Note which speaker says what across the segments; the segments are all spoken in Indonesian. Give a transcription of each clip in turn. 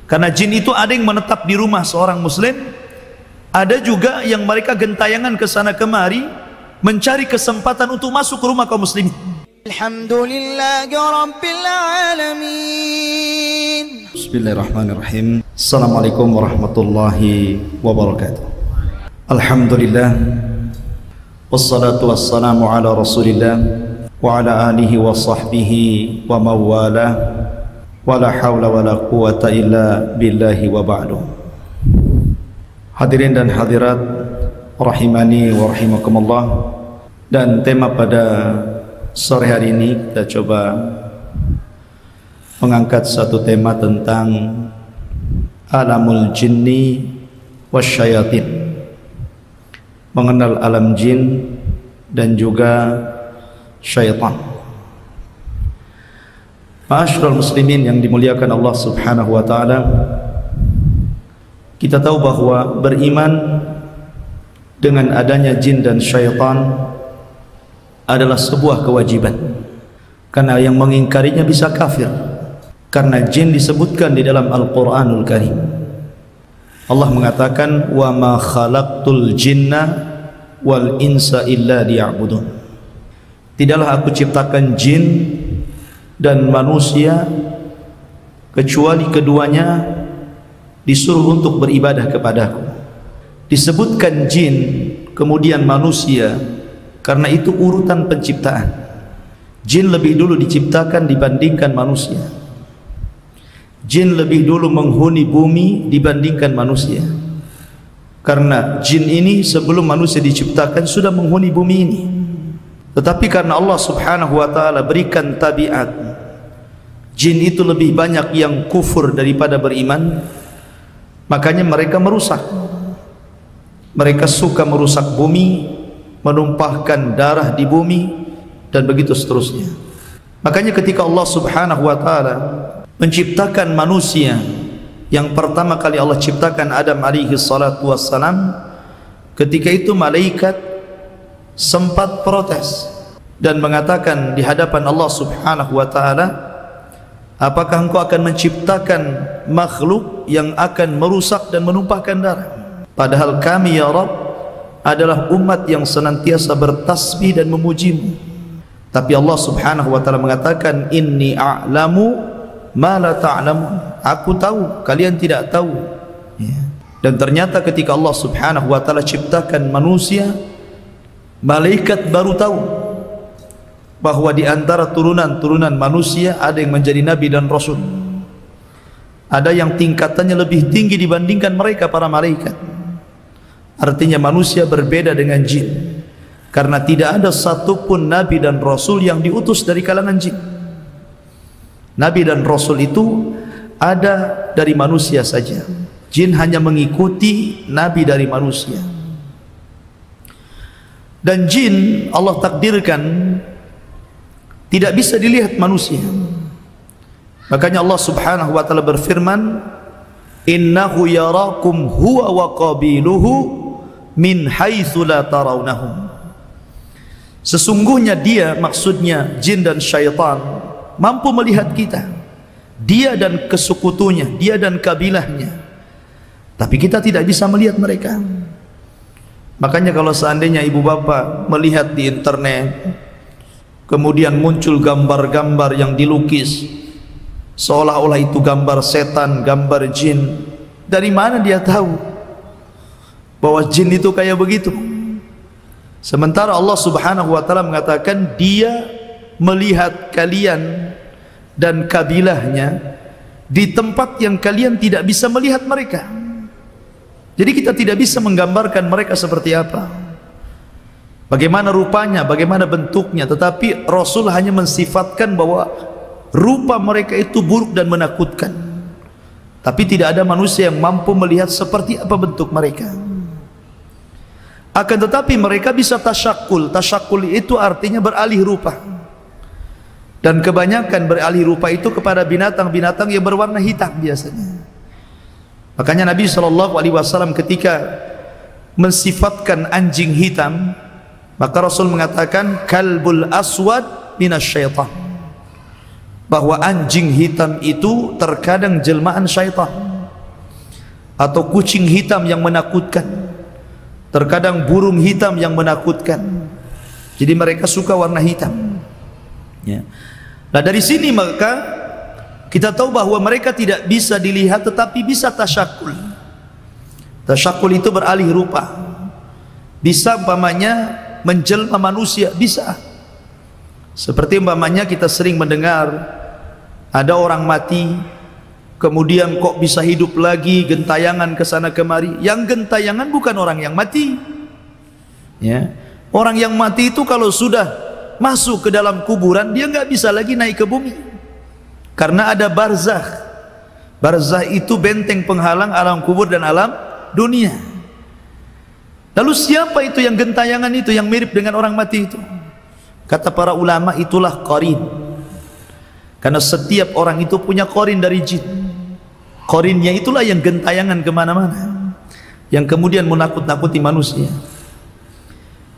Speaker 1: Karena jin itu ada yang menetap di rumah seorang muslim, ada juga yang mereka gentayangan ke sana kemari mencari kesempatan untuk masuk ke rumah kaum muslimin.
Speaker 2: Alhamdulillahi Rabbil Alamin.
Speaker 1: Bismillahirrahmanirrahim. Assalamualaikum warahmatullahi wabarakatuh. Alhamdulillah, wassalatu wassalamu ala rasulillah wa ala alihi wa sahbihi wa mawalah, wa la hawla wa la quwata illa billahi wa ba'du. Hadirin dan hadirat rahimani wa rahimakumullah. Dan tema pada sore hari ini kita coba mengangkat satu tema tentang alamul jinni wasyayatin, mengenal alam jin dan juga syaitan. Ma'asyiral muslimin yang dimuliakan Allah Subhanahu wa taala, kita tahu bahwa beriman dengan adanya jin dan syaitan adalah sebuah kewajiban, karena yang mengingkarinya bisa kafir. Karena jin disebutkan di dalam Al-Qur'anul Karim. Allah mengatakan, wa ma khalaqtul jinna wal insa illa liya'budun. Tidaklah aku ciptakan jin dan manusia kecuali keduanya disuruh untuk beribadah kepadaku. Disebutkan jin kemudian manusia karena itu urutan penciptaan. Jin lebih dulu diciptakan dibandingkan manusia. Jin lebih dulu menghuni bumi dibandingkan manusia. Karena jin ini sebelum manusia diciptakan sudah menghuni bumi ini. Tetapi karena Allah Subhanahu wa taala berikan tabiat, jin itu lebih banyak yang kufur daripada beriman, makanya mereka merusak. Mereka suka merusak bumi, menumpahkan darah di bumi, dan begitu seterusnya. Makanya ketika Allah Subhanahu wa taala menciptakan manusia, yang pertama kali Allah ciptakan Adam alaihi salatu wassalam, ketika itu malaikat sempat protes dan mengatakan di hadapan Allah Subhanahu wa taala, apakah engkau akan menciptakan makhluk yang akan merusak dan menumpahkan darah? Padahal kami ya Rabb adalah umat yang senantiasa bertasbih dan memujimu. Tapi Allah Subhanahu wa taala mengatakan, inni a'lamu ma la ta'lamun. Aku tahu, kalian tidak tahu. Dan ternyata ketika Allah Subhanahu wa taala ciptakan manusia, malaikat baru tahu bahwa di antara turunan-turunan manusia ada yang menjadi nabi dan rasul. Ada yang tingkatannya lebih tinggi dibandingkan mereka para malaikat. Artinya manusia berbeda dengan jin, karena tidak ada satupun nabi dan rasul yang diutus dari kalangan jin. Nabi dan rasul itu ada dari manusia saja. Jin hanya mengikuti nabi dari manusia. Dan jin Allah takdirkan tidak bisa dilihat manusia. Makanya Allah Subhanahu wa taala berfirman, innahu yarakum huwa wa qabiluhu min haitsu la tarawnahum. Sesungguhnya dia, maksudnya jin dan syaitan, mampu melihat kita, dia dan kesekutunya, dia dan kabilahnya, tapi kita tidak bisa melihat mereka. Makanya kalau seandainya ibu bapak melihat di internet, kemudian muncul gambar-gambar yang dilukis seolah-olah itu gambar setan, gambar jin, dari mana dia tahu bahwa jin itu kayak begitu? Sementara Allah Subhanahu wa taala mengatakan dia melihat kalian dan kabilahnya di tempat yang kalian tidak bisa melihat mereka. Jadi kita tidak bisa menggambarkan mereka seperti apa, bagaimana rupanya, bagaimana bentuknya. Tetapi Rasul hanya mensifatkan bahwa rupa mereka itu buruk dan menakutkan. Tapi tidak ada manusia yang mampu melihat seperti apa bentuk mereka. Akan tetapi mereka bisa tasyakul. Tasyakul itu artinya beralih rupa. Dan kebanyakan beralih rupa itu kepada binatang-binatang yang berwarna hitam biasanya. Makanya Nabi SAW ketika mensifatkan anjing hitam, maka Rasul mengatakan kalbul aswad minasyaitan, bahwa anjing hitam itu terkadang jelmaan syaitan. atau kucing hitam yang menakutkan, terkadang burung hitam yang menakutkan. Jadi mereka suka warna hitam, ya. Nah dari sini maka kita tahu bahwa mereka tidak bisa dilihat tetapi bisa tasyakul. Tasyakul itu beralih rupa, bisa umpamanya menjelma manusia, bisa. Seperti umpamanya kita sering mendengar ada orang mati kemudian kok bisa hidup lagi, gentayangan ke sana kemari. Yang gentayangan bukan orang yang mati, ya. Orang yang mati itu kalau sudah masuk ke dalam kuburan dia nggak bisa lagi naik ke bumi, karena ada barzakh. Barzakh itu benteng penghalang alam kubur dan alam dunia. Lalu siapa itu yang gentayangan itu yang mirip dengan orang mati itu? Kata para ulama, itulah qarin. Karena setiap orang itu punya qarin dari jin. Qarinnya itulah yang gentayangan kemana-mana, yang kemudian menakut-nakuti manusia.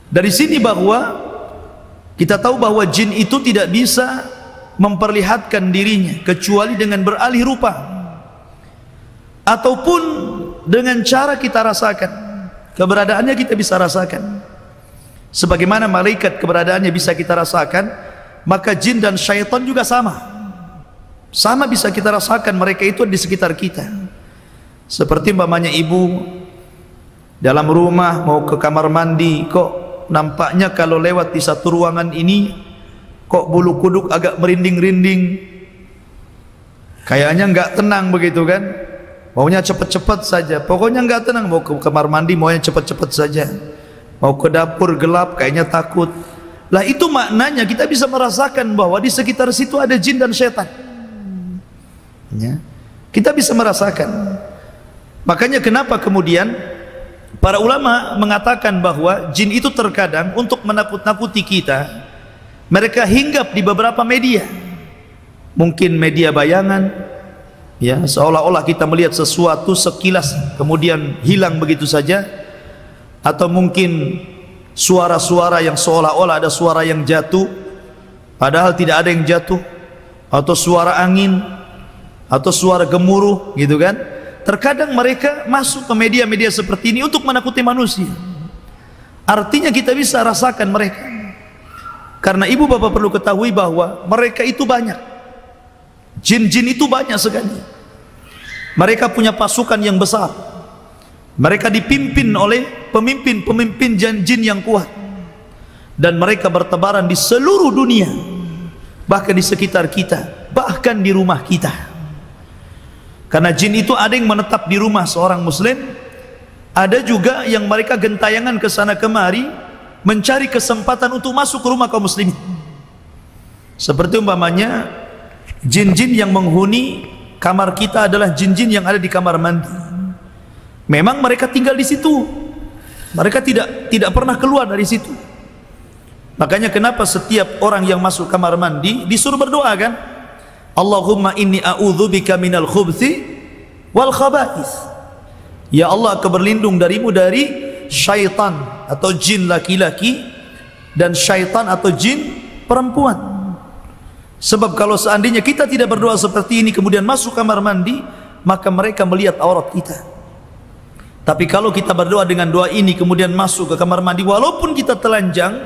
Speaker 1: Dari sini bahwa kita tahu bahwa jin itu tidak bisa memperlihatkan dirinya kecuali dengan beralih rupa ataupun dengan cara kita rasakan. Keberadaannya kita bisa rasakan. Sebagaimana malaikat keberadaannya bisa kita rasakan, maka jin dan syaitan juga sama bisa kita rasakan. Mereka itu di sekitar kita. Seperti umpamanya ibu dalam rumah mau ke kamar mandi, kok nampaknya kalau lewat di satu ruangan ini kok bulu kuduk agak merinding-rinding, kayaknya nggak tenang begitu kan, maunya cepet-cepet saja, pokoknya nggak tenang. Mau ke kamar mandi maunya cepet-cepet saja, mau ke dapur gelap kayaknya takut. Lah itu maknanya kita bisa merasakan bahwa di sekitar situ ada jin dan setan, ya. Kita bisa merasakan. Makanya kenapa kemudian para ulama mengatakan bahwa jin itu terkadang untuk menakut-nakuti kita, mereka hinggap di beberapa media. Mungkin media bayangan, ya, seolah-olah kita melihat sesuatu sekilas kemudian hilang begitu saja, atau mungkin suara-suara yang seolah-olah ada suara yang jatuh padahal tidak ada yang jatuh, atau suara angin, atau suara gemuruh gitu kan. Terkadang mereka masuk ke media-media seperti ini untuk menakuti manusia. Artinya kita bisa rasakan mereka. Karena ibu bapak perlu ketahui bahwa mereka itu banyak. Jin-jin itu banyak sekali. Mereka punya pasukan yang besar. Mereka dipimpin oleh pemimpin-pemimpin jin yang kuat. Dan mereka bertebaran di seluruh dunia. Bahkan di sekitar kita, bahkan di rumah kita. Karena jin itu ada yang menetap di rumah seorang muslim, ada juga yang mereka gentayangan ke sana kemari mencari kesempatan untuk masuk ke rumah kaum muslimin. Seperti umpamanya jin-jin yang menghuni kamar kita adalah jin-jin yang ada di kamar mandi. Memang mereka tinggal di situ, mereka tidak pernah keluar dari situ. Makanya kenapa setiap orang yang masuk kamar mandi disuruh berdoa kan? Allahumma inni a'udzubika minal khubthi wal khaba'ith. Ya Allah, aku berlindung darimu dari syaitan atau jin laki-laki dan syaitan atau jin perempuan. Sebab kalau seandainya kita tidak berdoa seperti ini kemudian masuk kamar mandi, maka mereka melihat aurat kita. Tapi kalau kita berdoa dengan doa ini kemudian masuk ke kamar mandi, walaupun kita telanjang,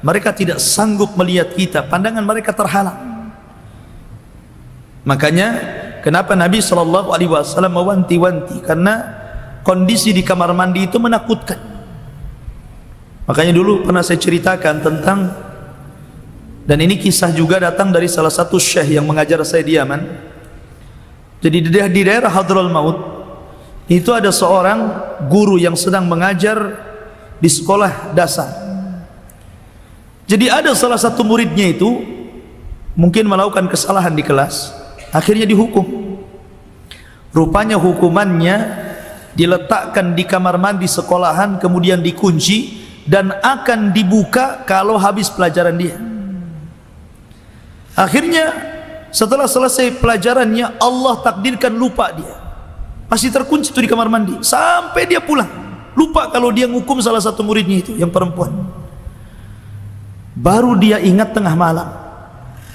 Speaker 1: mereka tidak sanggup melihat kita, pandangan mereka terhalang. Makanya kenapa Nabi SAW mewanti-wanti, karena kondisi di kamar mandi itu menakutkan. Makanya dulu pernah saya ceritakan tentang, dan ini kisah juga datang dari salah satu syekh yang mengajar saya di Yaman. Jadi di daerah Hadraul Maut itu ada seorang guru yang sedang mengajar di sekolah dasar. Jadi ada salah satu muridnya itu mungkin melakukan kesalahan di kelas, akhirnya dihukum. Rupanya hukumannya diletakkan di kamar mandi sekolahan, kemudian dikunci dan akan dibuka kalau habis pelajaran dia. Akhirnya setelah selesai pelajarannya, Allah takdirkan lupa dia, masih terkunci itu di kamar mandi sampai dia pulang. Lupa kalau dia ngukum salah satu muridnya itu yang perempuan. Baru dia ingat tengah malam,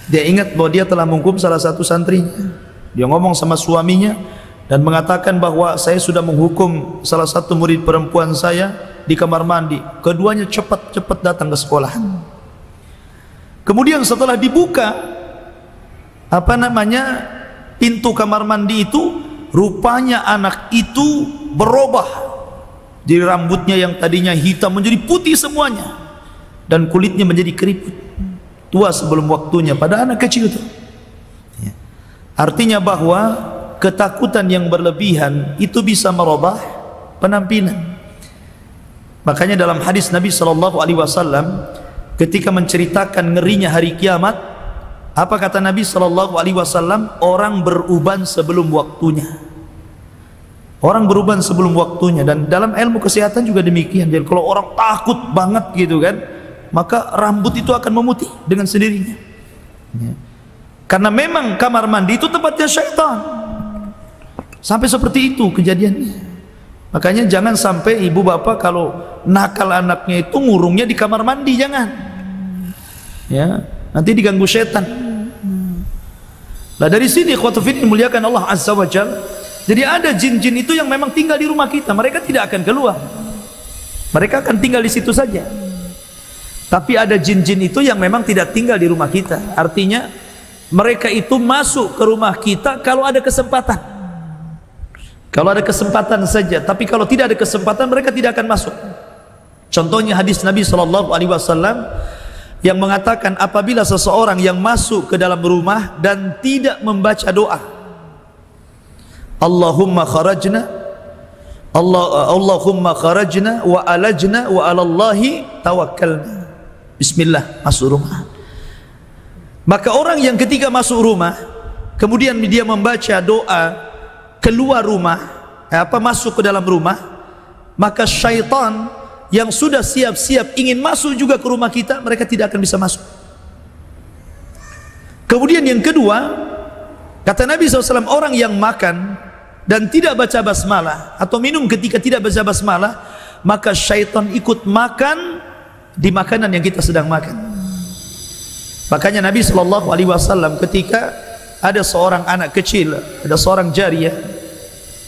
Speaker 1: dia ingat bahwa dia telah menghukum salah satu santrinya. Dia ngomong sama suaminya dan mengatakan bahwa saya sudah menghukum salah satu murid perempuan saya di kamar mandi. Keduanya cepat-cepat datang ke sekolah. Kemudian setelah dibuka pintu kamar mandi itu, rupanya anak itu berubah. Jadi rambutnya yang tadinya hitam menjadi putih semuanya, dan kulitnya menjadi keriput. Tua sebelum waktunya pada anak kecil itu. Artinya bahwa ketakutan yang berlebihan itu bisa merubah penampilan. Makanya dalam hadis Nabi SAW ketika menceritakan ngerinya hari kiamat, apa kata Nabi SAW? Orang beruban sebelum waktunya. Orang beruban sebelum waktunya. Dan dalam ilmu kesehatan juga demikian. Jadi kalau orang takut banget gitu kan, maka rambut itu akan memutih dengan sendirinya. Karena memang kamar mandi itu tempatnya syaitan. Sampai seperti itu kejadiannya. Makanya jangan sampai ibu bapak kalau nakal anaknya itu ngurungnya di kamar mandi, jangan. Ya, nanti diganggu syaitan. Nah dari sini ikhwatu fillah muliakan Allah Azza wa Jalla. Jadi ada jin-jin itu yang memang tinggal di rumah kita. Mereka tidak akan keluar. Mereka akan tinggal di situ saja. Tapi ada jin-jin itu yang memang tidak tinggal di rumah kita. Artinya mereka itu masuk ke rumah kita kalau ada kesempatan. Kalau ada kesempatan saja. Tapi kalau tidak ada kesempatan, mereka tidak akan masuk. Contohnya hadis Nabi SAW yang mengatakan apabila seseorang yang masuk ke dalam rumah dan tidak membaca doa, Allahumma kharajna wa alajna wa alallahi tawakkalna. Bismillah, masuk rumah. Maka orang yang ketika masuk rumah kemudian dia membaca doa keluar rumah, masuk ke dalam rumah, maka syaitan yang sudah siap-siap ingin masuk juga ke rumah kita, mereka tidak akan bisa masuk. Kemudian yang kedua, kata Nabi SAW, orang yang makan dan tidak baca basmalah atau minum ketika tidak baca basmalah, maka syaitan ikut makan di makanan yang kita sedang makan. Makanya Nabi SAW ketika ada seorang anak kecil, ada seorang jariyah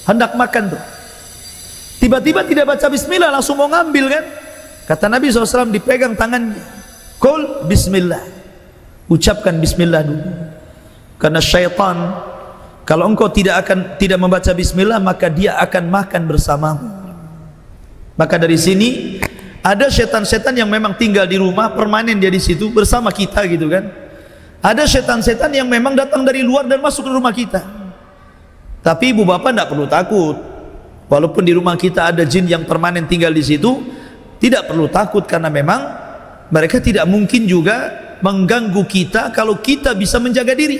Speaker 1: hendak makan tuh, tiba-tiba tidak baca bismillah, langsung mau ngambil kan. Kata Nabi SAW, dipegang tangannya, qul bismillah, ucapkan bismillah dulu. Karena syaitan kalau engkau tidak membaca bismillah, maka dia akan makan bersamamu. Maka dari sini ada setan-setan yang memang tinggal di rumah, permanen dia di situ bersama kita gitu kan. Ada setan-setan yang memang datang dari luar dan masuk ke rumah kita. Tapi ibu bapak tidak perlu takut. Walaupun di rumah kita ada jin yang permanen tinggal di situ, tidak perlu takut karena memang mereka tidak mungkin juga mengganggu kita kalau kita bisa menjaga diri.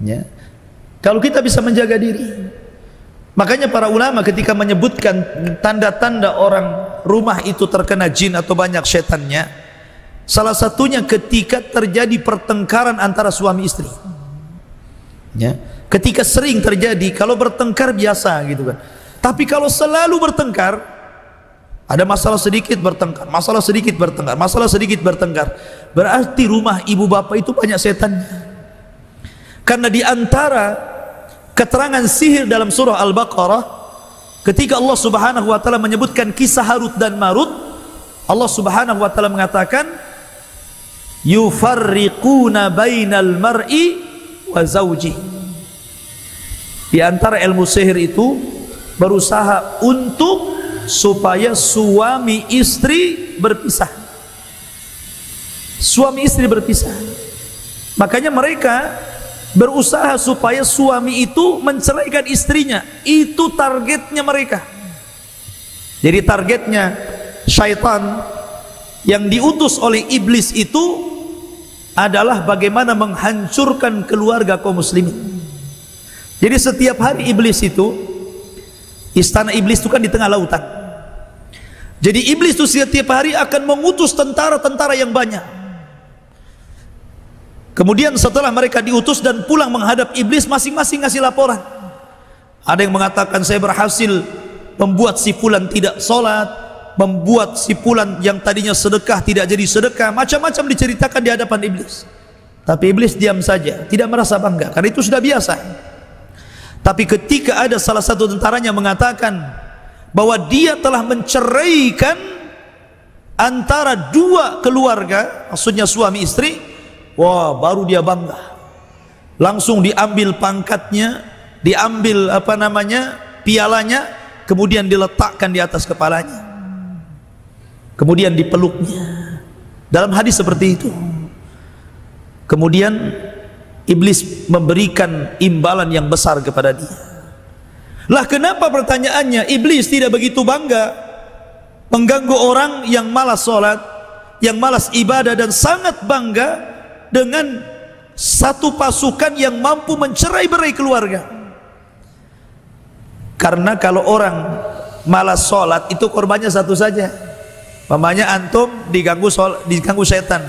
Speaker 1: Ya. Kalau kita bisa menjaga diri. Makanya para ulama ketika menyebutkan tanda-tanda orang rumah itu terkena jin atau banyak setannya, salah satunya ketika terjadi pertengkaran antara suami istri. Ya. Ketika sering terjadi, kalau bertengkar biasa gitu kan. Tapi kalau selalu bertengkar, ada masalah sedikit bertengkar, masalah sedikit bertengkar, masalah sedikit bertengkar, berarti rumah ibu bapak itu banyak setannya. Karena di antara keterangan sihir dalam surah Al-Baqarah, ketika Allah Subhanahu wa taala menyebutkan kisah Harut dan Marut, Allah Subhanahu wa taala mengatakan yufarriquna bainal mar'i wa zawji. Di antara ilmu sihir itu berusaha untuk supaya suami istri berpisah. Suami istri berpisah. Makanya mereka berusaha supaya suami itu menceraikan istrinya. Itu targetnya mereka. Jadi targetnya syaitan yang diutus oleh iblis itu adalah bagaimana menghancurkan keluarga kaum muslimin. Jadi setiap hari iblis itu, istana iblis itu kan di tengah lautan. Jadi iblis itu setiap hari akan mengutus tentara-tentara yang banyak. Kemudian setelah mereka diutus dan pulang menghadap iblis, masing-masing ngasih laporan. Ada yang mengatakan saya berhasil membuat si fulan tidak sholat, membuat si fulan yang tadinya sedekah tidak jadi sedekah, macam-macam diceritakan di hadapan iblis. Tapi iblis diam saja, tidak merasa bangga, karena itu sudah biasa. Tapi ketika ada salah satu tentaranya mengatakan bahwa dia telah menceraikan antara dua keluarga, maksudnya suami istri, wah, baru dia bangga. Langsung diambil pangkatnya, diambil pialanya, kemudian diletakkan di atas kepalanya, kemudian dipeluknya. Dalam hadis seperti itu. Kemudian iblis memberikan imbalan yang besar kepada dia. Lah kenapa pertanyaannya iblis tidak begitu bangga mengganggu orang yang malas sholat, yang malas ibadah, dan sangat bangga dengan satu pasukan yang mampu mencerai-berai keluarga? Karena kalau orang malas sholat itu korbannya satu saja. Mamanya antum diganggu setan,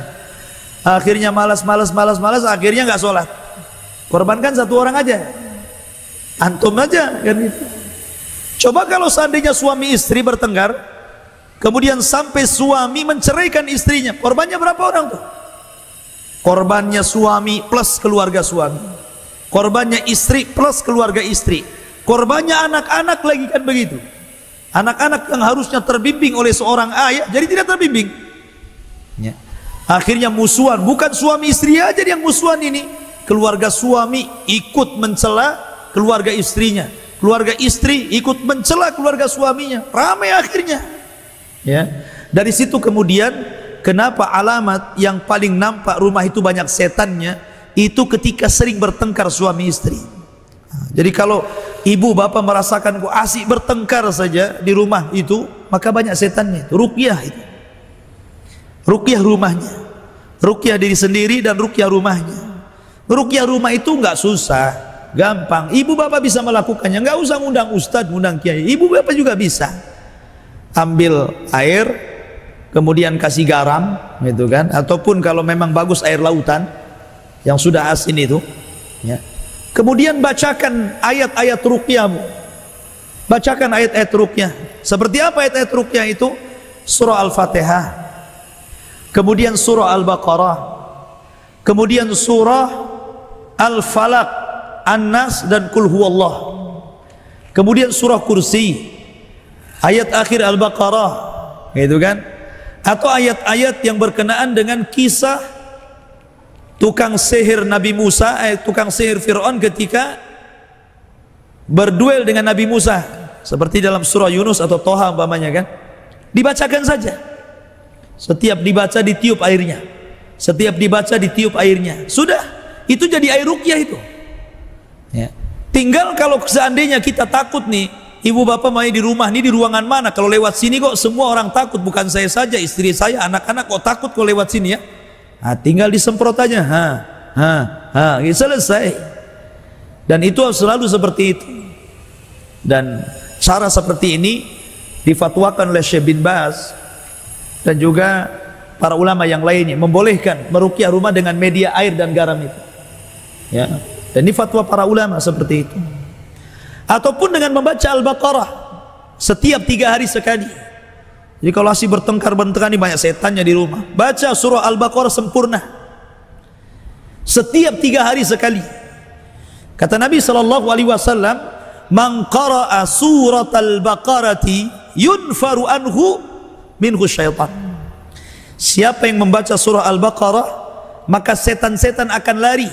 Speaker 1: akhirnya malas, akhirnya nggak sholat. Korbankan satu orang aja, antum aja kan itu. Coba kalau seandainya suami istri bertengkar, kemudian sampai suami menceraikan istrinya, korbannya berapa orang tuh? Korbannya suami plus keluarga suami, korbannya istri plus keluarga istri, korbannya anak-anak lagi, kan begitu. Anak-anak yang harusnya terbimbing oleh seorang ayah jadi tidak terbimbing ya. Akhirnya musuhan, bukan suami istri aja yang musuhan ini, keluarga suami ikut mencela keluarga istrinya, keluarga istri ikut mencela keluarga suaminya, ramai akhirnya ya. Dari situ kemudian kenapa alamat yang paling nampak rumah itu banyak setannya itu ketika sering bertengkar suami istri. Jadi kalau ibu bapak merasakan kok asik bertengkar saja di rumah itu, maka banyak setannya. Ruqyah itu, ruqyah rumahnya, ruqyah diri sendiri dan ruqyah rumahnya. Ruqyah rumah itu nggak susah, gampang. Ibu bapak bisa melakukannya, nggak usah ngundang ustadz, ngundang kiai. Ibu bapak juga bisa. Ambil air, kemudian kasih garam, gitu kan? Ataupun kalau memang bagus air lautan yang sudah asin itu, ya. Kemudian bacakan ayat-ayat ruqyahmu, bacakan ayat-ayat ruqyah. Seperti apa ayat-ayat ruqyah itu? Surah Al-Fatihah, kemudian surah Al-Baqarah, kemudian surah Al-Falaq, An-Nas, dan Qul Huwallah, kemudian surah Kursi, ayat akhir Al-Baqarah, gitu kan? Atau ayat-ayat yang berkenaan dengan kisah tukang sihir Nabi Musa, tukang sihir Fir'aun ketika berduel dengan Nabi Musa, seperti dalam surah Yunus atau Toha umpamanya kan, dibacakan saja. Setiap dibaca ditiup airnya, setiap dibaca ditiup airnya, sudah, itu jadi air ruqyah itu ya. Tinggal kalau seandainya kita takut nih, ibu bapak main di rumah nih, di ruangan mana, kalau lewat sini kok semua orang takut, bukan saya saja, istri saya, anak-anak kok takut kalau lewat sini ya. Nah, tinggal disemprot aja, selesai. Dan itu selalu seperti itu. Dan cara seperti ini difatwakan oleh Syekh bin Baz dan juga para ulama yang lainnya, membolehkan meruqyah rumah dengan media air dan garam itu. Ya. Dan ini fatwa para ulama seperti itu. Ataupun dengan membaca Al-Baqarah setiap 3 hari sekali. Jadi kalau masih bertengkar ini banyak setannya di rumah, baca surah Al-Baqarah sempurna setiap 3 hari sekali. Kata Nabi SAW, man qara'a surat al-Baqarati yunfaru anhu minhu syaitan. Siapa yang membaca surah Al-Baqarah, maka setan-setan akan lari,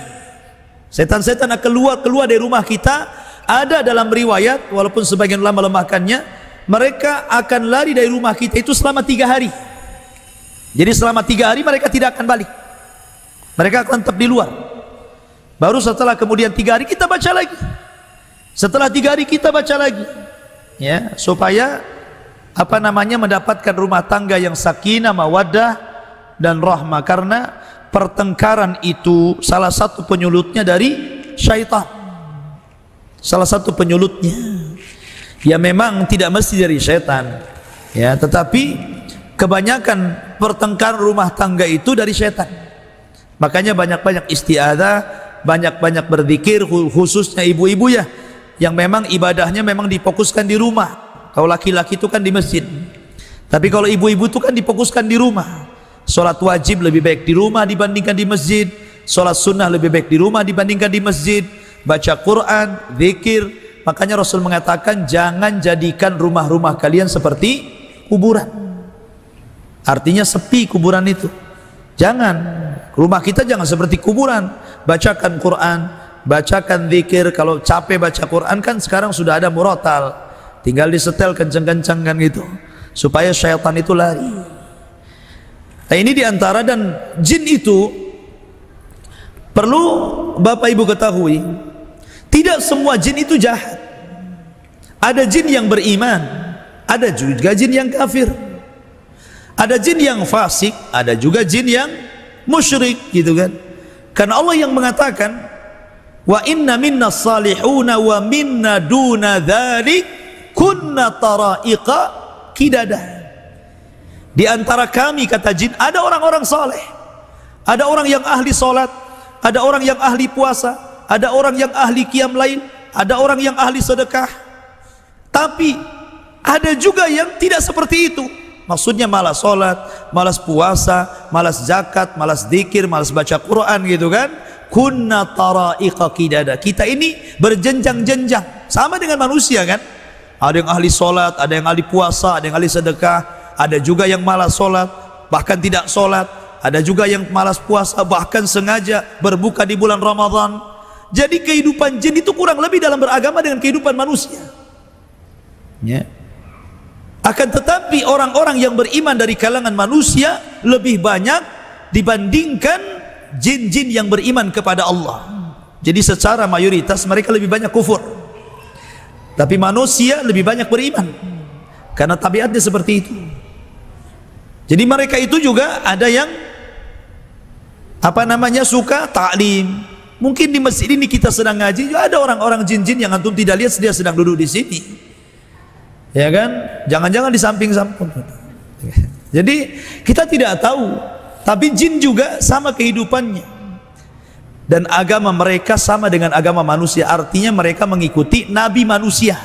Speaker 1: setan-setan akan keluar dari rumah kita. Ada dalam riwayat, walaupun sebagian ulama melemahkannya, mereka akan lari dari rumah kita itu selama 3 hari. Jadi selama 3 hari mereka tidak akan balik, mereka akan tetap di luar. Baru setelah kemudian 3 hari kita baca lagi, setelah 3 hari kita baca lagi ya, supaya mendapatkan rumah tangga yang sakinah, mawaddah, dan rahmah. Karena pertengkaran itu salah satu penyulutnya dari syaitan, salah satu penyulutnya. Ya memang tidak mesti dari setan ya, tetapi kebanyakan pertengkaran rumah tangga itu dari setan. Makanya banyak-banyak isti'adzah, banyak-banyak berzikir, khususnya ibu-ibu ya, yang memang ibadahnya memang difokuskan di rumah. Kalau laki-laki itu kan di masjid, tapi kalau ibu-ibu itu kan difokuskan di rumah. Sholat wajib lebih baik di rumah dibandingkan di masjid, sholat sunnah lebih baik di rumah dibandingkan di masjid, baca Quran, zikir. Makanya Rasul mengatakan jangan jadikan rumah-rumah kalian seperti kuburan. Artinya sepi kuburan itu. Jangan, rumah kita jangan seperti kuburan. Bacakan Quran, bacakan zikir. Kalau capek baca Quran kan sekarang sudah ada murotal, tinggal disetel kenceng-kenceng kan gitu, supaya syaitan itu lari. Nah ini diantara, dan jin itu perlu Bapak Ibu ketahui, tidak semua jin itu jahat. Ada jin yang beriman, ada juga jin yang kafir. Ada jin yang fasik, ada juga jin yang musyrik gitu kan. Karena Allah yang mengatakan, wa inna minna salihuna wa minna duna dzalik kunna tara'iqa qidada. Di antara kami, kata jin, ada orang-orang saleh, ada orang yang ahli salat, ada orang yang ahli puasa, ada orang yang ahli qiyam lail, ada orang yang ahli sedekah. Tapi ada juga yang tidak seperti itu. Maksudnya malas sholat, malas puasa, malas zakat, malas zikir, malas baca Quran gitu kan. Kunna tara'iqa qidada. Kita ini berjenjang-jenjang, sama dengan manusia kan. Ada yang ahli sholat, ada yang ahli puasa, ada yang ahli sedekah, ada juga yang malas sholat, bahkan tidak sholat. Ada juga yang malas puasa, bahkan sengaja berbuka di bulan Ramadan. Jadi kehidupan jin itu kurang lebih dalam beragama dengan kehidupan manusia ya. Akan tetapi orang-orang yang beriman dari kalangan manusia lebih banyak dibandingkan jin-jin yang beriman kepada Allah. Jadi secara mayoritas mereka lebih banyak kufur, tapi manusia lebih banyak beriman karena tabiatnya seperti itu. Jadi mereka itu juga ada yang suka taklim. Mungkin di masjid ini kita sedang ngaji, juga ada orang-orang jin-jin yang antum tidak lihat, dia sedang duduk di sini ya kan, jangan-jangan di samping-samping. Jadi kita tidak tahu, tapi jin juga sama kehidupannya, dan agama mereka sama dengan agama manusia. Artinya mereka mengikuti nabi manusia,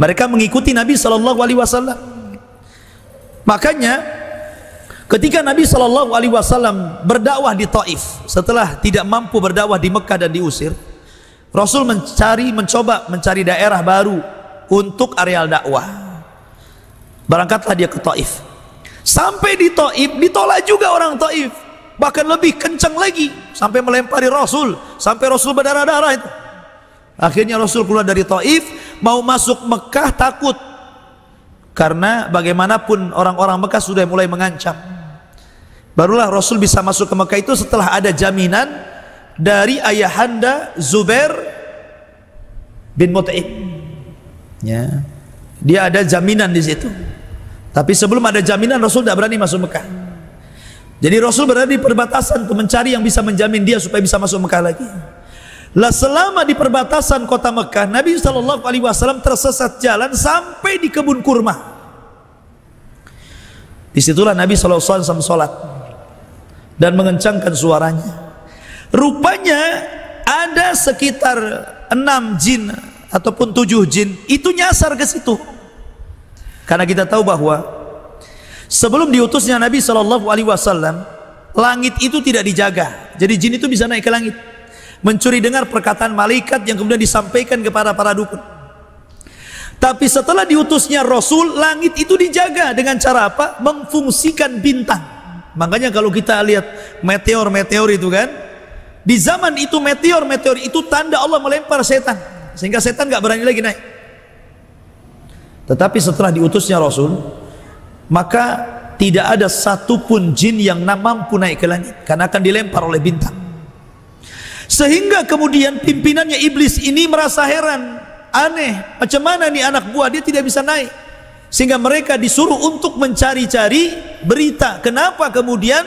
Speaker 1: mereka mengikuti Nabi SAW. Makanya ketika Nabi SAW berdakwah di Taif, setelah tidak mampu berdakwah di Mekah dan diusir, Rasul mencoba mencari daerah baru untuk areal dakwah. Berangkatlah dia ke Taif. Sampai di Taif ditolak juga orang Taif, bahkan lebih kencang lagi, sampai melempari Rasul, sampai Rasul berdarah-darah itu. Akhirnya Rasul keluar dari Taif, mau masuk Mekah takut, karena bagaimanapun orang-orang Mekah sudah mulai mengancam. Barulah Rasul bisa masuk ke Mekah itu setelah ada jaminan dari ayahanda Zubair bin Mut'im. Ya, dia ada jaminan di situ. Tapi sebelum ada jaminan, Rasul tidak berani masuk Mekah. Jadi Rasul berada di perbatasan untuk mencari yang bisa menjamin dia supaya bisa masuk Mekah lagi. Lah selama di perbatasan kota Mekah, Nabi SAW tersesat jalan sampai di kebun kurma. Disitulah Nabi SAW sholat dan mengencangkan suaranya. Rupanya ada sekitar 6 jin ataupun 7 jin itu nyasar ke situ. Karena kita tahu bahwa sebelum diutusnya Nabi SAW, langit itu tidak dijaga. Jadi jin itu bisa naik ke langit, mencuri dengar perkataan malaikat yang kemudian disampaikan kepada para dukun. Tapi setelah diutusnya Rasul, langit itu dijaga dengan cara apa? Memfungsikan bintang. Makanya kalau kita lihat meteor-meteor itu kan, di zaman itu meteor-meteor itu tanda Allah melempar setan, sehingga setan gak berani lagi naik. Tetapi setelah diutusnya Rasul, maka tidak ada satupun jin yang mampu naik ke langit, karena akan dilempar oleh bintang. Sehingga kemudian pimpinannya iblis ini merasa heran, aneh, macam mana nih anak buah dia tidak bisa naik. Sehingga mereka disuruh untuk mencari-cari berita, kenapa kemudian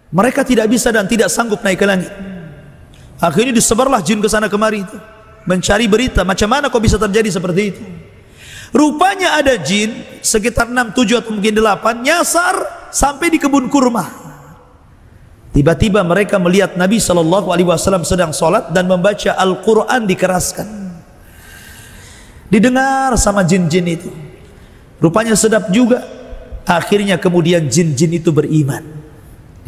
Speaker 1: mereka tidak bisa dan tidak sanggup naik ke langit. Akhirnya disebarlah jin ke sana kemari itu, mencari berita, macam mana kok bisa terjadi seperti itu. Rupanya ada jin sekitar 6, 7 atau mungkin 8 nyasar sampai di kebun kurma. Tiba-tiba mereka melihat Nabi SAW sedang sholat dan membaca Al-Quran dikeraskan. Didengar sama jin-jin itu, rupanya sedap juga. Akhirnya kemudian jin-jin itu beriman.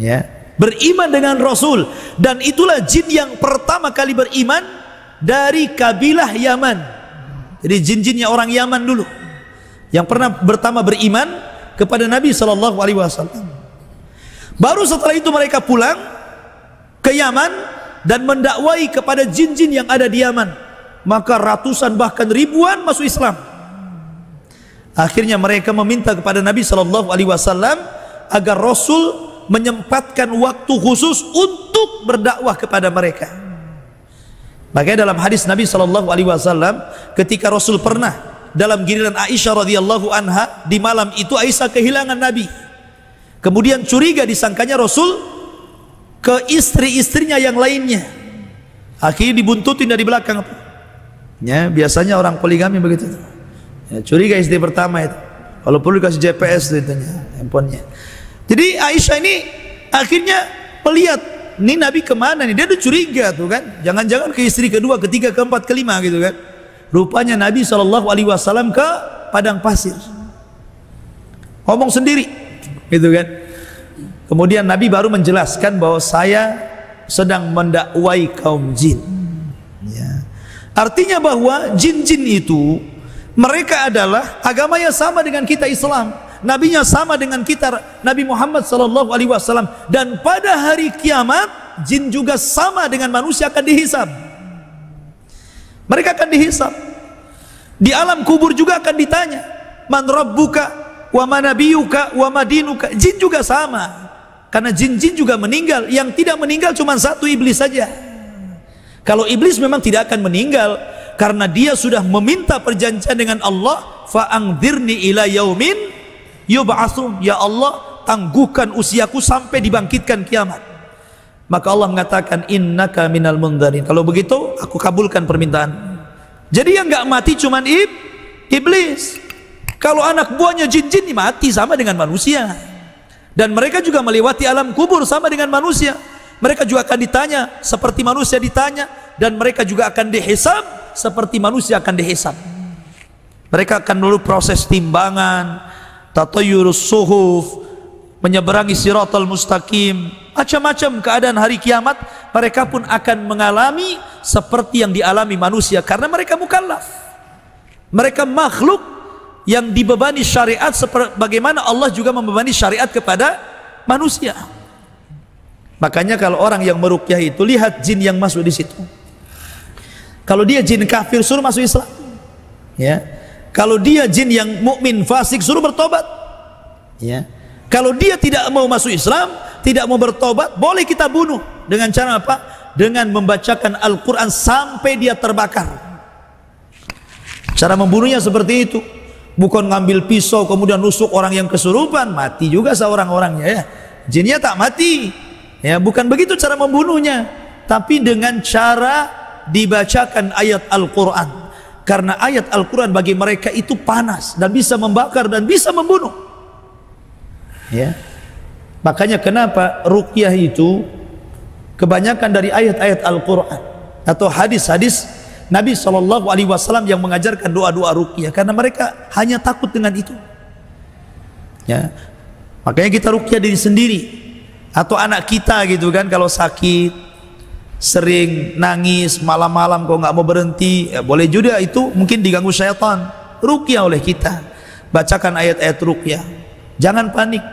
Speaker 1: Ya, beriman dengan Rasul, dan itulah jin yang pertama kali beriman dari kabilah Yaman. Jadi jin-jinnya orang Yaman dulu yang pernah pertama beriman kepada Nabi sallallahu alaihi wasallam. Baru setelah itu mereka pulang ke Yaman dan mendakwai kepada jin-jin yang ada di Yaman. Maka ratusan bahkan ribuan masuk Islam. Akhirnya mereka meminta kepada Nabi sallallahu alaihi wasallam agar Rasul menyempatkan waktu khusus untuk berdakwah kepada mereka. Makanya dalam hadis Nabi sallallahu alaihi wasallam, ketika Rasul pernah dalam giliran Aisyah radhiyallahu anha, di malam itu Aisyah kehilangan Nabi. Kemudian curiga, disangkanya Rasul ke istri-istrinya yang lainnya. Akhirnya dibuntutin dari belakang. Ya, biasanya orang poligami begitu. Ya, curiga istri pertama itu. Kalau perlu kasih GPS itu handphonenya. Jadi Aisyah ini akhirnya melihat, ini Nabi kemana nih? Dia udah curiga tuh kan. Jangan-jangan ke istri kedua, ketiga, keempat, kelima gitu kan. Rupanya Nabi SAW ke padang pasir. Ngomong sendiri gitu kan. Kemudian Nabi baru menjelaskan bahwa saya sedang mendakwai kaum jin. Ya. Artinya bahwa jin-jin itu mereka adalah agama yang sama dengan kita Islam, nabinya sama dengan kita Nabi Muhammad sallallahu alaihi wasallam, dan pada hari kiamat jin juga sama dengan manusia akan dihisab. Mereka akan dihisab. Di alam kubur juga akan ditanya, man rabbuka wa manabiyuka wa madinuka. Jin juga sama. Karena jin-jin juga meninggal. Yang tidak meninggal cuma satu, iblis saja. Kalau iblis memang tidak akan meninggal, karena dia sudah meminta perjanjian dengan Allah, fa'angdzirni ila yaumin yub'atsun. Ya Allah, tangguhkan usiaku sampai dibangkitkan kiamat. Maka Allah mengatakan, innaka minal mundharin. Kalau begitu aku kabulkan permintaan. Jadi yang enggak mati cuman iblis. Kalau anak buahnya jin-jin mati sama dengan manusia. Dan mereka juga melewati alam kubur sama dengan manusia. Mereka juga akan ditanya seperti manusia ditanya, dan mereka juga akan dihisab seperti manusia akan dihisab. Mereka akan melalui proses timbangan, tatayurus suhuf, menyeberangi siratal mustaqim, macam-macam keadaan hari kiamat. Mereka pun akan mengalami seperti yang dialami manusia, karena mereka mukallaf. Mereka makhluk yang dibebani syariat sebagaimana Allah juga membebani syariat kepada manusia. Makanya kalau orang yang meruqyah itu, lihat jin yang masuk di situ. Kalau dia jin kafir, suruh masuk Islam. Ya. Kalau dia jin yang mukmin fasik, suruh bertobat. Ya. Kalau dia tidak mau masuk Islam, tidak mau bertobat, boleh kita bunuh. Dengan cara apa? Dengan membacakan Al-Quran sampai dia terbakar. Cara membunuhnya seperti itu. Bukan ngambil pisau kemudian nusuk orang yang kesurupan, mati juga seorang-orangnya ya. Jinnya tak mati. Ya, bukan begitu cara membunuhnya, tapi dengan cara dibacakan ayat Al-Quran. Karena ayat Al-Quran bagi mereka itu panas dan bisa membakar dan bisa membunuh. Ya. Makanya kenapa ruqyah itu kebanyakan dari ayat-ayat Al-Quran atau hadis-hadis Nabi SAW yang mengajarkan doa-doa ruqyah, karena mereka hanya takut dengan itu. Ya. Makanya kita ruqyah diri sendiri atau anak kita gitu kan, kalau sakit sering nangis malam-malam kok nggak mau berhenti, ya boleh juga itu mungkin diganggu syaitan. Ruqyah oleh kita, bacakan ayat-ayat ruqyah, jangan panik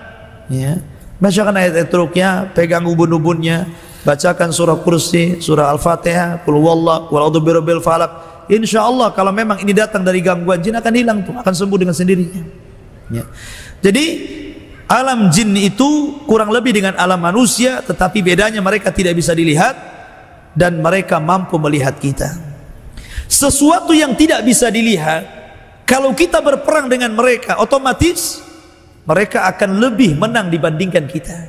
Speaker 1: ya. Bacakan ayat-ayat ruqyah, pegang ubun-ubunnya, bacakan surah kursi, surah Al-Fatihah, qul huwallahu, qul a'udzu birabbil falaq. Insyaallah kalau memang ini datang dari gangguan jin akan hilang tuh, akan sembuh dengan sendirinya ya. Jadi alam jin itu kurang lebih dengan alam manusia, tetapi bedanya mereka tidak bisa dilihat dan mereka mampu melihat kita. Sesuatu yang tidak bisa dilihat, kalau kita berperang dengan mereka, otomatis mereka akan lebih menang dibandingkan kita.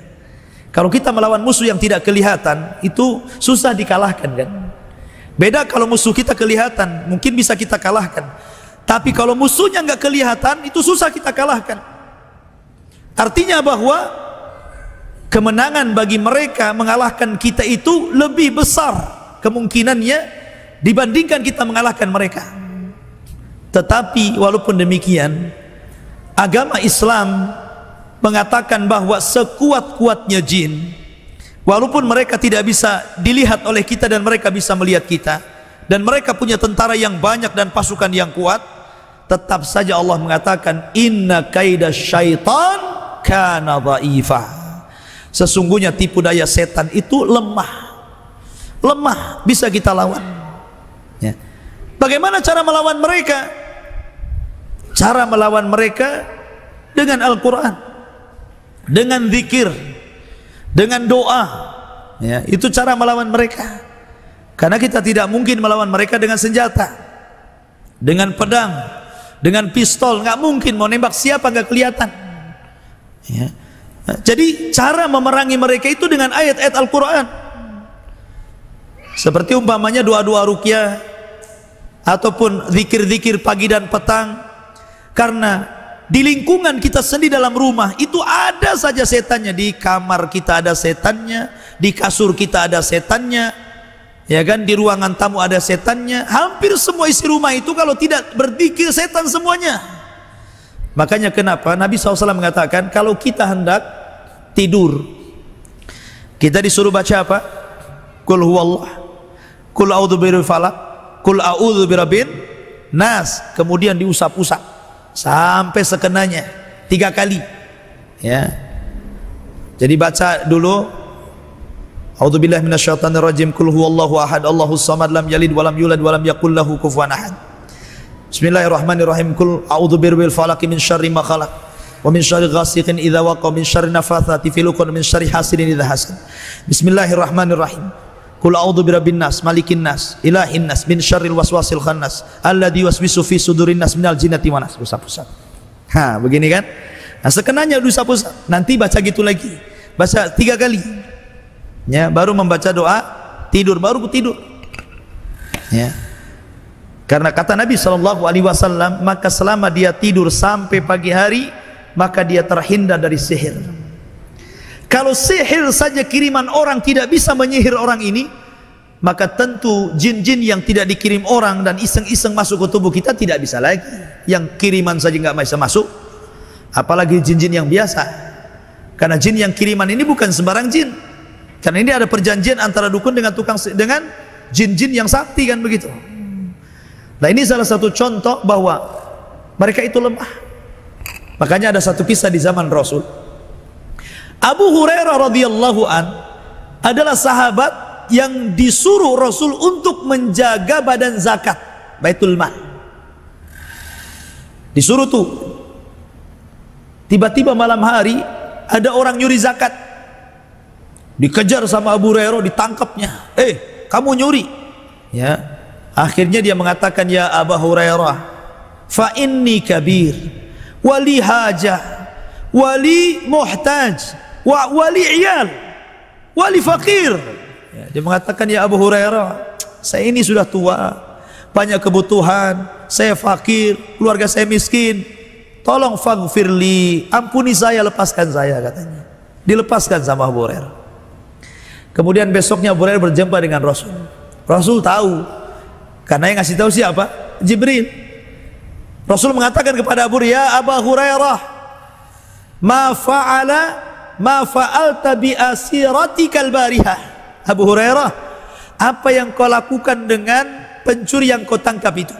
Speaker 1: Kalau kita melawan musuh yang tidak kelihatan, itu susah dikalahkan kan. Beda kalau musuh kita kelihatan, mungkin bisa kita kalahkan. Tapi kalau musuhnya nggak kelihatan, itu susah kita kalahkan. Artinya bahwa kemenangan bagi mereka mengalahkan kita itu lebih besar kemungkinannya dibandingkan kita mengalahkan mereka. Tetapi walaupun demikian, agama Islam mengatakan bahwa sekuat-kuatnya jin, Walaupun mereka tidak bisa dilihat oleh kita dan mereka bisa melihat kita, dan mereka punya tentara yang banyak dan pasukan yang kuat, tetap saja Allah mengatakan inna kaida syaitan kana dha'ifa. Sesungguhnya tipu daya setan itu lemah, bisa kita lawan. Ya. Bagaimana cara melawan mereka? Cara melawan mereka dengan Al-Quran, dengan zikir, dengan doa. Ya, itu cara melawan mereka. Karena kita tidak mungkin melawan mereka dengan senjata, dengan pedang, dengan pistol. Nggak mungkin, mau nembak siapa nggak kelihatan. Ya. Jadi cara memerangi mereka itu dengan ayat-ayat Al-Quran. Seperti umpamanya doa-doa ruqyah ataupun zikir-zikir pagi dan petang. Karena di lingkungan kita sendiri dalam rumah itu ada saja setannya. Di kamar kita ada setannya, di kasur kita ada setannya, ya kan, di ruangan tamu ada setannya. Hampir semua isi rumah itu kalau tidak berzikir setan semuanya. Makanya kenapa Nabi SAW mengatakan kalau kita hendak tidur, kita disuruh baca apa? Qul huwallah, Qul a'udzu birabbil falaq, Qul a'udzu birabbin nas. Kemudian diusap-usap sampai sekenanya 3 kali. Ya. Jadi baca dulu a'udzubillahi minasyaitonirrajim, Qul huwallahu ahad, Allahus samad, lam yalid walam yulad walam yakul lahu kufuwan ahad. Bismillahirrahmanirrahim. Qul a'udzu birabbil falaq min syarri ma khalaq wa min syarri ghasiqin idza waqa min syarri nafatsati fil 'uqad min syarri hasidin idza hasad. Bismillahirrahmanirrahim. Qul a'udzu birabbin nas malikin nas ilahin nas min syarril waswasil khannas alladzi waswisu fi sudurin nas minal jinnati wan nas. Usap-usap. Begini kan? Nah, sekenanya usap-usap. Nanti baca gitu lagi. Baca 3 kali. Ya, baru membaca doa tidur, baru tidur. Ya. Karena kata Nabi SAW, maka selama dia tidur sampai pagi hari, maka dia terhindar dari sihir. Kalau sihir saja kiriman orang tidak bisa menyihir orang ini, maka tentu jin-jin yang tidak dikirim orang dan iseng-iseng masuk ke tubuh kita tidak bisa lagi. Yang kiriman saja nggak bisa masuk, apalagi jin-jin yang biasa. Karena jin yang kiriman ini bukan sembarang jin. Karena ini ada perjanjian antara dukun dengan dengan jin-jin yang sakti, kan begitu. Nah, ini salah satu contoh bahwa mereka itu lemah. Makanya ada satu kisah di zaman Rasul. Abu Hurairah radhiyallahu an adalah sahabat yang disuruh Rasul untuk menjaga badan zakat, Baitul Mal. Disuruh tuh. Tiba-tiba malam hari ada orang nyuri zakat. Dikejar sama Abu Hurairah, ditangkapnya. Kamu nyuri. Ya. Akhirnya dia mengatakan, ya Abu Hurairah, fa inni kabir, wali hajah, wali muhtaj, wali iyal, wali fakir. Ya, dia mengatakan, ya Abu Hurairah, saya ini sudah tua, banyak kebutuhan, saya fakir, keluarga saya miskin, tolong faghfirli, ampuni saya, lepaskan saya, katanya. Dilepaskan sama Abu Hurairah. Kemudian besoknya Abu Hurairah berjumpa dengan Rasul. Rasul tahu. Karena yang ngasih tahu siapa? Jibril. Rasul mengatakan kepada Abu Hurairah, ya Abu Hurairah, ma fa'alta bi asiratikal barihah. Abu Hurairah, apa yang kau lakukan dengan pencuri yang kau tangkap itu?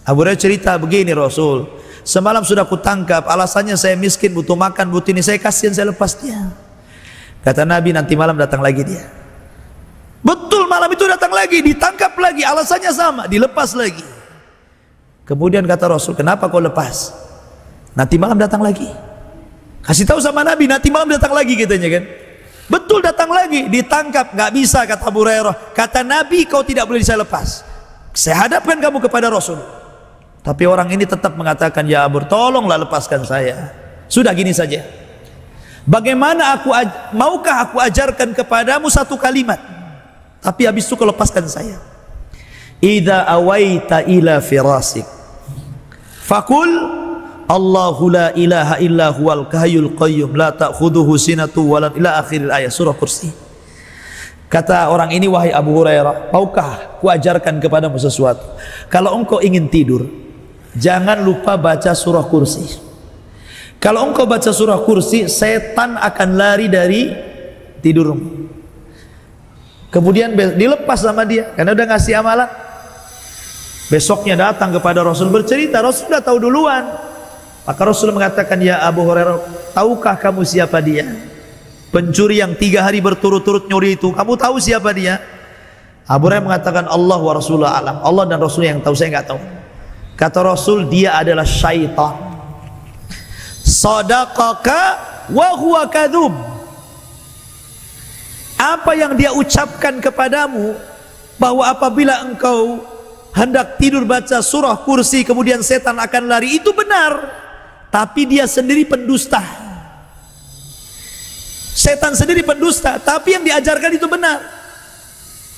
Speaker 1: Abu Hurairah cerita begini, Rasul, semalam sudah kutangkap, alasannya saya miskin, butuh makan, butuh ini, saya kasihan, saya lepas dia. Kata Nabi, nanti malam datang lagi dia. Betul, malam itu datang lagi, ditangkap lagi, alasannya sama, dilepas lagi. Kemudian kata Rasul, kenapa kau lepas? Nanti malam datang lagi. Kasih tahu sama Nabi, nanti malam datang lagi, katanya kan. Betul, datang lagi, ditangkap, nggak bisa, kata Abu Hurairah. Kata Nabi, kau tidak boleh saya lepas. Saya hadapkan kamu kepada Rasul. Tapi orang ini tetap mengatakan, ya Abu, tolonglah lepaskan saya. Sudah, gini saja. Bagaimana maukah aku ajarkan kepadamu satu kalimat? Tapi habis itu kau lepaskan saya. Idza awaita ila firasik faqul Allahu la ilaha illa huwal hayyul qayyum la ta'khudhuhu sinatu wa la ila akhir ayat surah Kursi. Kata orang ini, wahai Abu Hurairah, maukah ku ajarkan kepadamu sesuatu? Kalau engkau ingin tidur, jangan lupa baca surah Kursi. Kalau engkau baca surah Kursi, setan akan lari dari tidurmu. Kemudian dilepas sama dia karena udah ngasih amalan. Besoknya datang kepada Rasul bercerita, Rasul sudah tahu duluan. Maka Rasul mengatakan, ya Abu Hurairah, tahukah kamu siapa dia? Pencuri yang 3 hari berturut-turut nyuri itu, kamu tahu siapa dia? Abu Hurairah mengatakan, Allah wa Rasulullah alam. Allah dan Rasul yang tahu, saya nggak tahu. Kata Rasul, dia adalah syaitan. Sadaqaka wa huwa kadzub. Apa yang dia ucapkan kepadamu, bahwa apabila engkau hendak tidur baca surah kursi kemudian setan akan lari, itu benar, tapi dia sendiri pendusta. Setan sendiri pendusta, tapi yang diajarkan itu benar.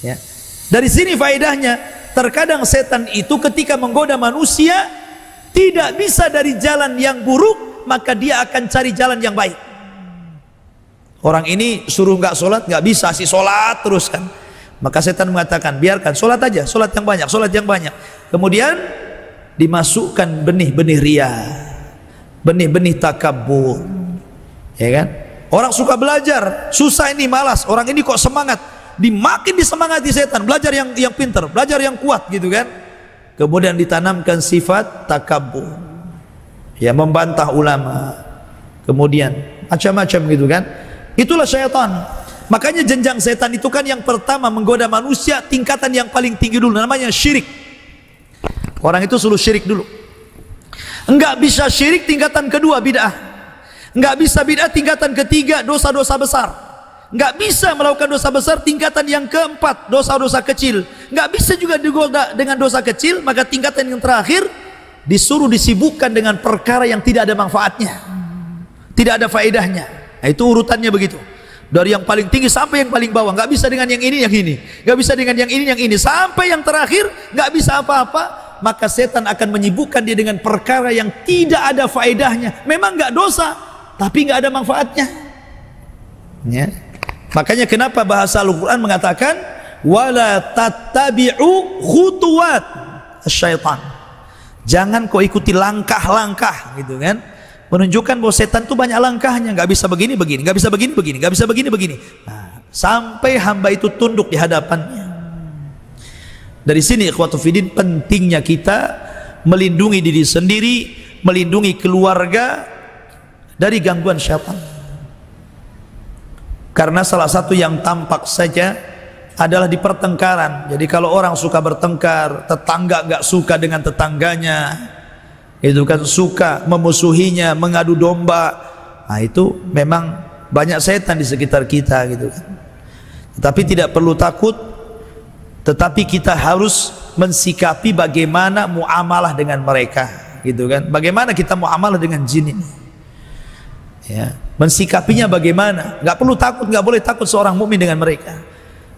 Speaker 1: Ya. Dari sini faedahnya, terkadang setan itu ketika menggoda manusia tidak bisa dari jalan yang buruk, maka dia akan cari jalan yang baik. Orang ini suruh nggak sholat, nggak bisa, si sholat terus kan. Maka setan mengatakan, biarkan sholat aja, sholat yang banyak, sholat yang banyak. Kemudian dimasukkan benih-benih ria, benih-benih takabur, ya kan? Orang suka belajar, susah ini, malas. Orang ini kok semangat, dimakin disemangati setan, belajar yang pintar, belajar yang kuat gitu kan. Kemudian ditanamkan sifat takabur, ya, membantah ulama, kemudian macam-macam gitu kan. Itulah syaitan. Makanya jenjang setan itu kan yang pertama menggoda manusia, tingkatan yang paling tinggi dulu, namanya syirik. Orang itu suruh syirik dulu. Enggak bisa syirik, tingkatan kedua bid'ah. Enggak bisa bid'ah, tingkatan ketiga dosa-dosa besar. Enggak bisa melakukan dosa besar, tingkatan yang keempat dosa-dosa kecil. Enggak bisa juga digoda dengan dosa kecil, maka tingkatan yang terakhir disuruh disibukkan dengan perkara yang tidak ada manfaatnya, tidak ada faedahnya. Nah, itu urutannya begitu. Dari yang paling tinggi sampai yang paling bawah. Nggak bisa dengan yang ini, nggak bisa dengan yang ini, sampai yang terakhir nggak bisa apa-apa. Maka setan akan menyibukkan dia dengan perkara yang tidak ada faedahnya. Memang nggak dosa, tapi nggak ada manfaatnya. Ya. Makanya kenapa bahasa Al-Quran mengatakan wala tattabi'u khutuwat syaitan. Jangan kau ikuti langkah-langkah gitu kan. Menunjukkan bahwa setan itu banyak langkahnya, nggak bisa begini, nggak bisa begini, nggak bisa begini. Nah, sampai hamba itu tunduk di hadapannya. Dari sini ikhwatu fiddin, pentingnya kita melindungi diri sendiri, melindungi keluarga dari gangguan syaitan. Karena salah satu yang tampak saja adalah di pertengkaran. Jadi kalau orang suka bertengkar, tetangga nggak suka dengan tetangganya, itu kan suka memusuhinya, mengadu domba. Nah, itu memang banyak setan di sekitar kita gitu kan. Tetapi tidak perlu takut, tetapi kita harus mensikapi bagaimana muamalah dengan mereka gitu kan. Bagaimana kita muamalah dengan jin ini, ya, mensikapinya bagaimana. Nggak perlu takut, nggak boleh takut seorang mukmin dengan mereka.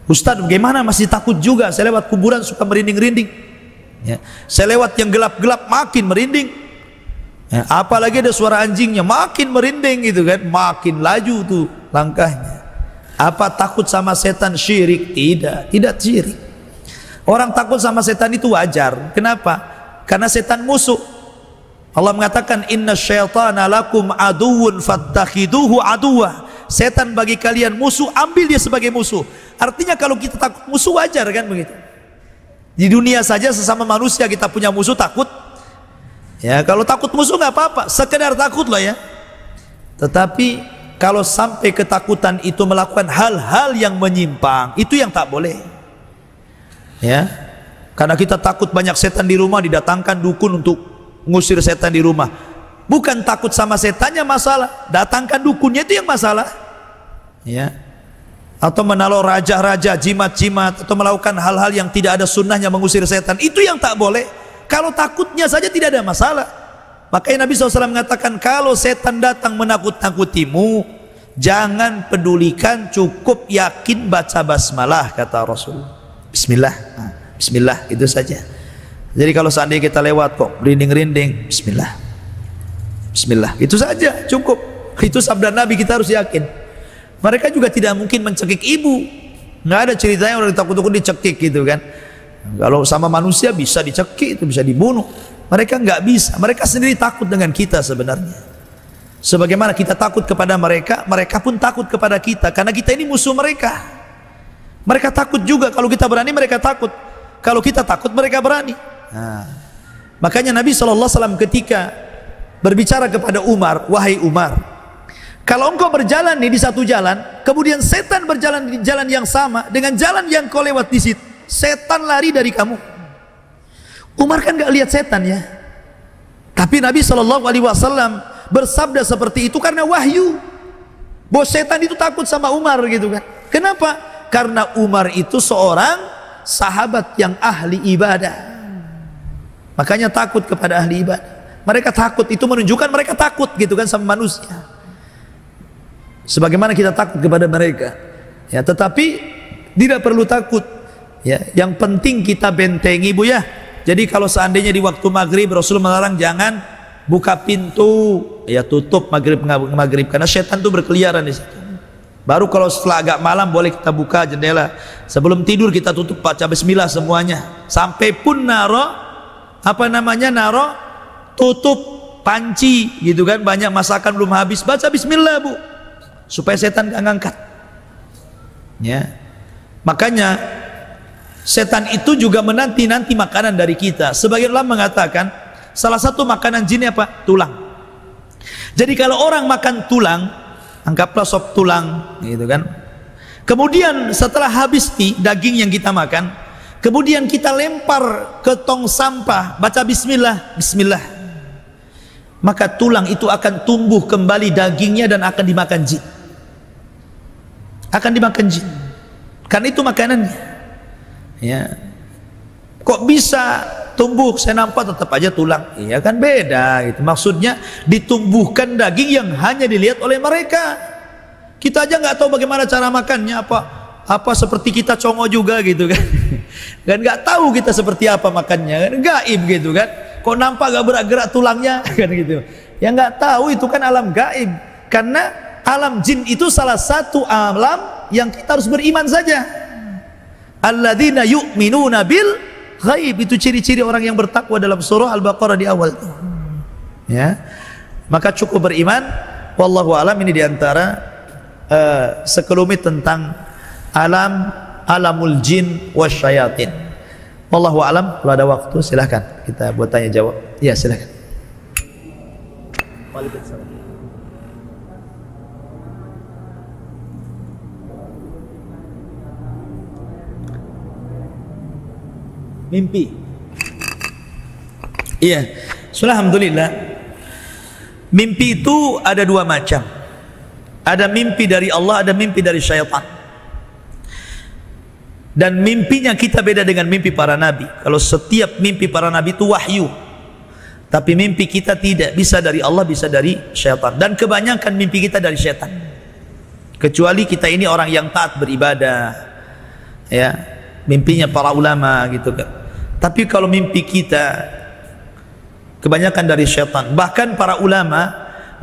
Speaker 1: Ustaz, bagaimana masih takut juga? Saya lewat kuburan suka merinding-rinding. Ya. Saya lewat yang gelap-gelap makin merinding. Ya. Apalagi ada suara anjingnya makin merinding gitu kan, makin laju tuh langkahnya. Apa takut sama setan syirik? Tidak syirik. Orang takut sama setan itu wajar. Kenapa? Karena setan musuh. Allah mengatakan inna syaitana lakum aduwwun fattakhiduhu aduwwa. Setan bagi kalian musuh, ambil dia sebagai musuh. Artinya kalau kita takut musuh wajar kan begitu. Di dunia saja sesama manusia kita punya musuh takut. Ya, kalau takut musuh nggak apa-apa, sekedar takut lah ya. Tetapi kalau sampai ketakutan itu melakukan hal-hal yang menyimpang, itu yang tak boleh. Ya, karena kita takut banyak setan di rumah, didatangkan dukun untuk ngusir setan di rumah. Bukan takut sama setannya masalah, datangkan dukunnya itu yang masalah. Ya. Atau menaruh raja-raja, jimat-jimat, atau melakukan hal-hal yang tidak ada sunnahnya mengusir setan, itu yang tak boleh. Kalau takutnya saja tidak ada masalah. Makanya Nabi SAW mengatakan, kalau setan datang menakut-nakutimu, jangan pedulikan, cukup yakin baca basmalah, kata Rasul. Bismillah, nah, bismillah, itu saja. Jadi kalau seandainya kita lewat kok rinding-rinding, bismillah, bismillah, itu saja cukup. Itu sabda Nabi, kita harus yakin. Mereka juga tidak mungkin mencekik ibu. Nggak ada ceritanya orang takut-takut dicekik gitu kan. Kalau sama manusia bisa dicekik, itu bisa dibunuh. Mereka nggak bisa. Mereka sendiri takut dengan kita sebenarnya. Sebagaimana kita takut kepada mereka, mereka pun takut kepada kita, karena kita ini musuh mereka. Mereka takut juga, kalau kita berani mereka takut, kalau kita takut mereka berani. Makanya Nabi SAW ketika berbicara kepada Umar, wahai Umar, kalau engkau berjalan nih di satu jalan, kemudian setan berjalan di jalan yang sama dengan jalan yang kau lewat di situ, setan lari dari kamu. Umar kan gak lihat setan ya, tapi Nabi SAW bersabda seperti itu karena wahyu bahwa setan itu takut sama Umar gitu kan. Kenapa? Karena Umar itu seorang sahabat yang ahli ibadah, makanya takut kepada ahli ibadah. Mereka takut, itu menunjukkan mereka takut gitu kan sama manusia, sebagaimana kita takut kepada mereka ya. Tetapi tidak perlu takut ya, yang penting kita bentengi Bu ya. Jadi kalau seandainya di waktu maghrib Rasul melarang jangan buka pintu ya, tutup maghrib karena setan itu berkeliaran di situ. Baru kalau setelah agak malam boleh kita buka jendela. Sebelum tidur kita tutup, baca bismillah semuanya. Sampai pun naro tutup panci gitu kan, banyak masakan belum habis, baca bismillah Bu, supaya setan gak ngangkat ya. Makanya setan itu juga menanti-nanti makanan dari kita. Sebagian ulama mengatakan salah satu makanan jin apa? Tulang. Jadi kalau orang makan tulang, anggaplah sop tulang gitu kan, kemudian setelah habis nih daging yang kita makan, kemudian kita lempar ke tong sampah, baca bismillah, bismillah, maka tulang itu akan tumbuh kembali dagingnya dan akan dimakan jin. Akan dimakan jin, karena itu makanannya ya. Kok bisa tumbuh? Saya nampak tetap aja tulang. Iya kan, beda gitu. Maksudnya ditumbuhkan daging yang hanya dilihat oleh mereka. Kita aja nggak tahu bagaimana cara makannya, apa seperti kita congo juga gitu kan. Dan nggak tahu kita seperti apa makannya kan, gaib gitu kan. Kok nampak gak gerak-gerak tulangnya kan gitu. Ya nggak tahu, itu kan alam gaib. Karena alam jin itu salah satu alam yang kita harus beriman saja. Alladzina yu'minuna bil ghaib, itu ciri-ciri orang yang bertakwa dalam surah Al-Baqarah di awal ya. Maka cukup beriman. Wallahu alam, ini diantara sekelumit tentang alamul jin wasyayatin. Wallahu alam. Kalau ada waktu silahkan kita buat tanya jawab ya, silahkan. Waalaikumsalam. Mimpi. Iya, alhamdulillah. Mimpi itu ada dua macam. Ada mimpi dari Allah, ada mimpi dari syaitan. Dan mimpinya kita beda dengan mimpi para nabi. Kalau setiap mimpi para nabi itu wahyu, tapi mimpi kita tidak, bisa dari Allah, bisa dari syaitan. Dan kebanyakan mimpi kita dari syaitan, kecuali kita ini orang yang taat beribadah ya, mimpinya para ulama gitu kan. Tapi kalau mimpi kita kebanyakan dari syaitan. Bahkan para ulama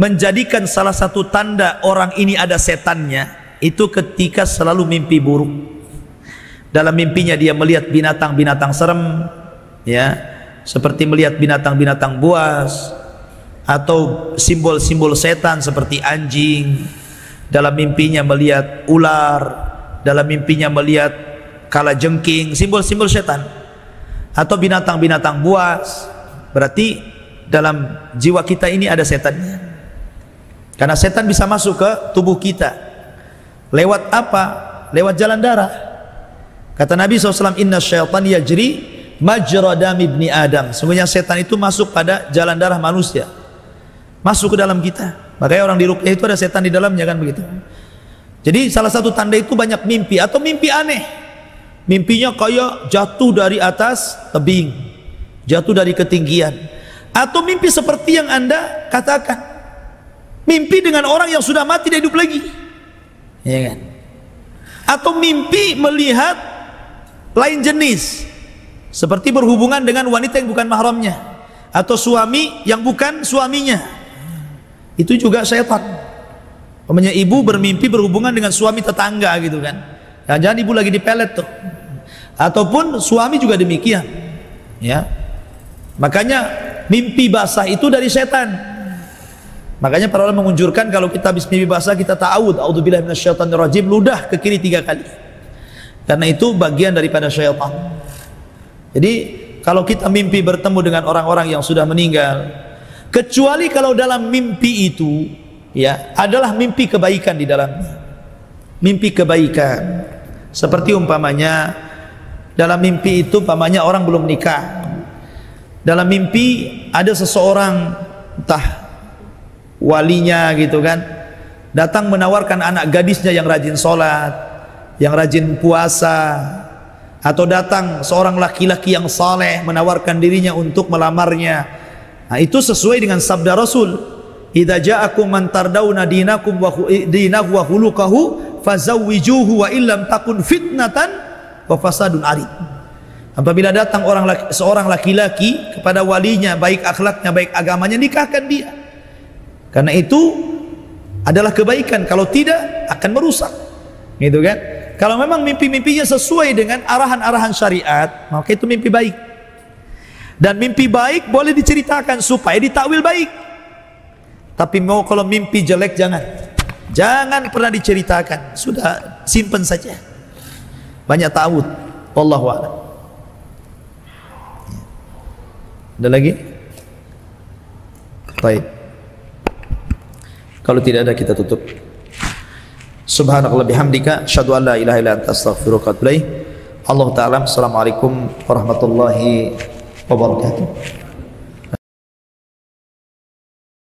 Speaker 1: menjadikan salah satu tanda orang ini ada setannya itu ketika selalu mimpi buruk. Dalam mimpinya dia melihat binatang-binatang serem ya, seperti melihat binatang-binatang buas atau simbol-simbol setan seperti anjing. Dalam mimpinya melihat ular, dalam mimpinya melihat kalajengking, simbol-simbol setan. Atau binatang-binatang buas, berarti dalam jiwa kita ini ada setannya. Karena setan bisa masuk ke tubuh kita lewat apa? Lewat jalan darah. Kata Nabi SAW, inna syaitan yajri majra dami ibni Adam. Sungguhnya setan itu masuk pada jalan darah manusia, masuk ke dalam kita. Makanya orang di ruqyah itu ada setan di dalamnya kan begitu. Jadi salah satu tanda itu banyak mimpi atau mimpi aneh. Mimpinya kayak jatuh dari atas tebing, jatuh dari ketinggian. Atau mimpi seperti yang Anda katakan, mimpi dengan orang yang sudah mati dan hidup lagi ya kan? Atau mimpi melihat lain jenis, seperti berhubungan dengan wanita yang bukan mahramnya, atau suami yang bukan suaminya. Itu juga syaitan. Pokoknya ibu bermimpi berhubungan dengan suami tetangga gitu kan. Jangan ibu lagi dipelet tuh. Ataupun suami juga demikian ya. Makanya mimpi basah itu dari setan Makanya para ulama mengunjurkan kalau kita habis mimpi basah kita ta'awud, a'udzubillahi minasyaitonirrajim, ludah ke kiri 3 kali. Karena itu bagian daripada syaitan. Jadi kalau kita mimpi bertemu dengan orang-orang yang sudah meninggal, kecuali kalau dalam mimpi itu ya adalah mimpi kebaikan di dalamnya. Mimpi kebaikan. Seperti umpamanya dalam mimpi itu umpamanya orang belum nikah. Dalam mimpi ada seseorang entah walinya gitu kan, datang menawarkan anak gadisnya yang rajin sholat, yang rajin puasa, atau datang seorang laki-laki yang saleh menawarkan dirinya untuk melamarnya. Nah, itu sesuai dengan sabda Rasul, idza ja'akum man tardawna dinakum wa khuluquhu fazawwijuhu wa illam takun fitnatan wa fasadun arid. Apabila datang seorang laki-laki kepada walinya, baik akhlaknya, baik agamanya, nikahkan dia. Karena itu adalah kebaikan, kalau tidak akan merusak. Gitu kan? Kalau memang mimpi-mimpinya sesuai dengan arahan-arahan syariat, maka itu mimpi baik. Dan mimpi baik boleh diceritakan supaya ditakwil baik. Tapi mau kalau mimpi jelek jangan pernah diceritakan, sudah simpan saja. Banyak ta'awud. Wallahu a'lam. Ada lagi? Baik. Kalau tidak ada kita tutup. Subhanakallah bihamdika asyhadu an la ilaha illa anta astaghfiruka wa atubu ilaik. Allah taala. Assalamualaikum warahmatullahi wabarakatuh.